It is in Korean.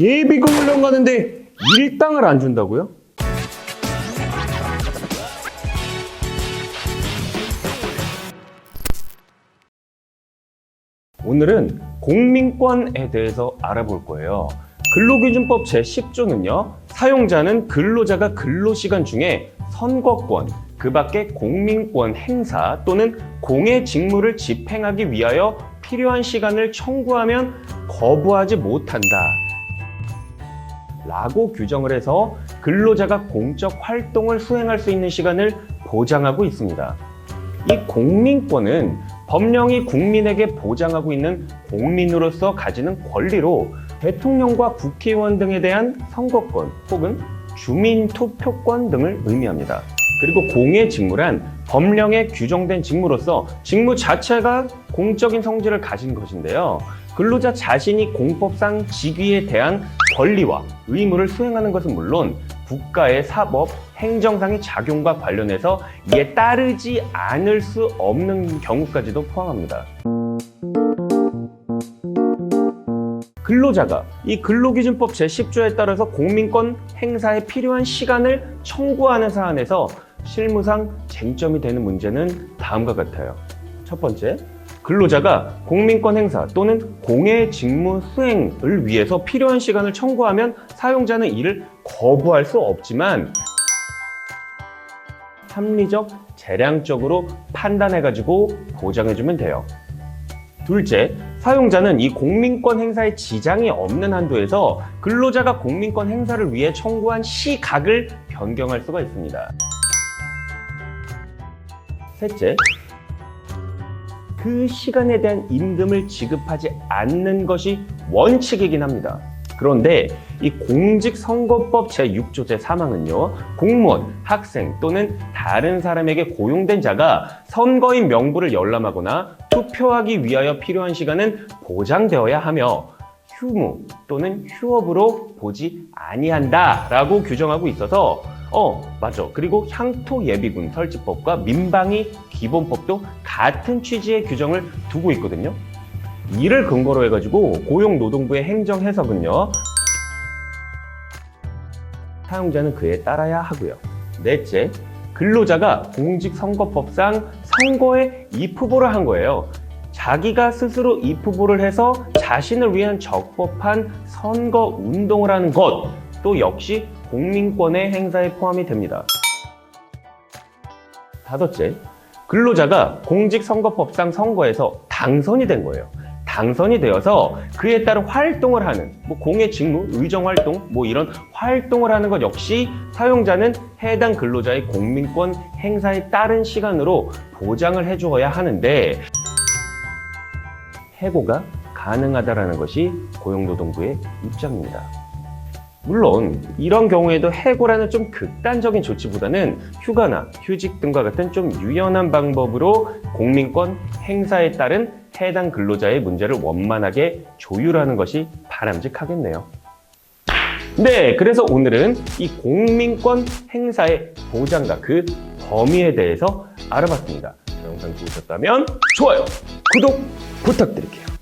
예비군 훈련 가는데 일당을 안 준다고요? 오늘은 공민권에 대해서 알아볼 거예요. 근로기준법 제10조는요, 사용자는 근로자가 근로시간 중에 선거권, 그 밖에 공민권 행사 또는 공의 직무를 집행하기 위하여 필요한 시간을 청구하면 거부하지 못한다 라고 규정을 해서 근로자가 공적 활동을 수행할 수 있는 시간을 보장하고 있습니다. 이 공민권은 법령이 국민에게 보장하고 있는 공민으로서 가지는 권리로 대통령과 국회의원 등에 대한 선거권 혹은 주민투표권 등을 의미합니다. 그리고 공의 직무란 법령에 규정된 직무로서 직무 자체가 공적인 성질을 가진 것인데요. 근로자 자신이 공법상 직위에 대한 권리와 의무를 수행하는 것은 물론 국가의 사법, 행정상의 작용과 관련해서 이에 따르지 않을 수 없는 경우까지도 포함합니다. 근로자가 이 근로기준법 제10조에 따라서 공민권 행사에 필요한 시간을 청구하는 사안에서 실무상 쟁점이 되는 문제는 다음과 같아요. 첫 번째, 근로자가 공민권 행사 또는 공의 직무 수행을 위해서 필요한 시간을 청구하면 사용자는 이를 거부할 수 없지만 합리적, 재량적으로 판단해가지고 보장해주면 돼요. 둘째, 사용자는 이 공민권 행사에 지장이 없는 한도에서 근로자가 공민권 행사를 위해 청구한 시각을 변경할 수가 있습니다. 셋째, 그 시간에 대한 임금을 지급하지 않는 것이 원칙이긴 합니다. 그런데 이 공직선거법 제6조 제3항은요, 공무원, 학생 또는 다른 사람에게 고용된 자가 선거인 명부를 열람하거나 투표하기 위하여 필요한 시간은 보장되어야 하며 휴무 또는 휴업으로 보지 아니한다 라고 규정하고 있어서 맞아. 그리고 향토예비군 설치법과 민방위 기본법도 같은 취지의 규정을 두고 있거든요. 이를 근거로 해가지고 고용노동부의 행정 해석은요, 사용자는 그에 따라야 하고요. 넷째, 근로자가 공직선거법상 선거에 입후보를 한 거예요. 자기가 스스로 입후보를 해서 자신을 위한 적법한 선거 운동을 하는 것도 역시 공민권의 행사에 포함이 됩니다. 다섯째, 근로자가 공직선거법상 선거에서 당선이 된 거예요. 당선이 되어서 그에 따른 활동을 하는 공의 직무, 의정활동 이런 활동을 하는 것 역시 사용자는 해당 근로자의 공민권 행사에 따른 시간으로 보장을 해주어야 하는데 해고가 가능하다라는 것이 고용노동부의 입장입니다. 물론 이런 경우에도 해고라는 좀 극단적인 조치보다는 휴가나 휴직 등과 같은 좀 유연한 방법으로 공민권 행사에 따른 해당 근로자의 문제를 원만하게 조율하는 것이 바람직하겠네요. 네, 그래서 오늘은 이 공민권 행사의 보장과 그 범위에 대해서 알아봤습니다. 영상 좋으셨다면 좋아요, 구독 부탁드릴게요.